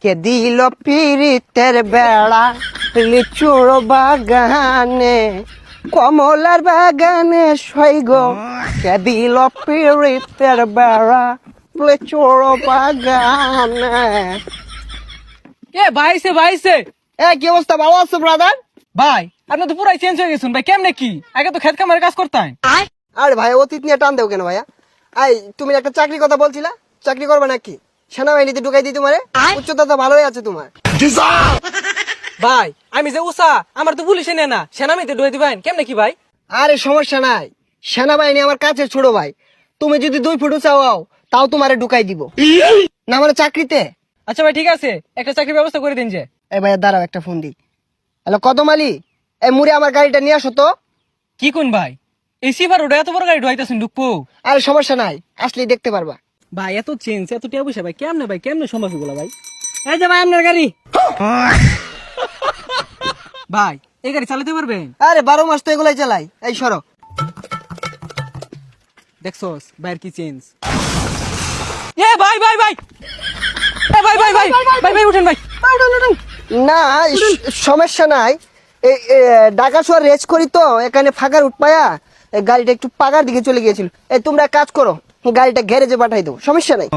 কে দিল পিরিতের বেড়া লিচুর বাগানে কমলার বাগানে সৈগ কে দিল পিরিতের বেড়া লিচুর বাগানে। ভাইছে কি অবস্থা, ভালো আছো ব্রাদার? ভাই আপনি তো পুরাই চেঞ্জ হয়ে গেছেন ভাই, কেমনে কি? আগে তো খেত খামারে কাজ করতেন। আরে ভাই অতীত নিয়ে টান দেও কেন ভাইয়া? তুমি একটা চাকরি কথা বলছিলা, চাকরি করবে নাকি? সেনাবাহিনীতে ঢুকাই দিই তোমারে? উচ্চতা তো ভালোই আছে তোমার। ভাই আমি যে উষা, আমার তো পুলিশে নেয় না, সেনামিতে ঢুয়ে দিবেন কেমনে কি ভাই? আরে সমস্যা নাই, সেনাবাহিনী আমার কাছে ছোট ভাই। তুমি যদি 2 ফুট চাও তাও তোমারে ঢুকাই দিব না মানে চাকরিতে। আচ্ছা ভাই ঠিক আছে, একটা চাকরির ব্যবস্থা করে দিন যে। এই ভাইয়া দাঁড়াও, একটা ফোন দিই। হ্যালো কদম আলী, এই মুড়ে আমার গাড়িটা নিয়ে আসো তো। কি কোন ভাই, এই সিফার ওটা এত বড় গাড়ি ঢুয়াইতেছেন ঢুকবো? আরে সমস্যা নাই, আসলেই দেখতে পারবা। ভাই এত চেঞ্জ এত টিয়া পয়সা ভাই কেমনে সম্ভব এগুলো ভাই? এই যে ভাই আপনার গাড়ি। ভাই এই গাড়ি চালাতে পারবেন? আরে 12 মাস তো এগুলাই চালাই। এই সরো। দেখছস ভাইয়ের কি চেঞ্জ। এ ভাই ভাই ভাই এ ভাই ভাই ভাই ভাই ভাই উঠেন ভাই। না সমস্যা নাই, এই ঢাকা শহর রেস করি তো, এখানে ফাঁকার উঠপায়া এই গাড়িটা একটু পাকার দিকে চলে গিয়েছিল। এই তোমরা এক কাজ করো, গাড়িটা গ্যারেজে পাঠাই দাও, সমস্যা নাই।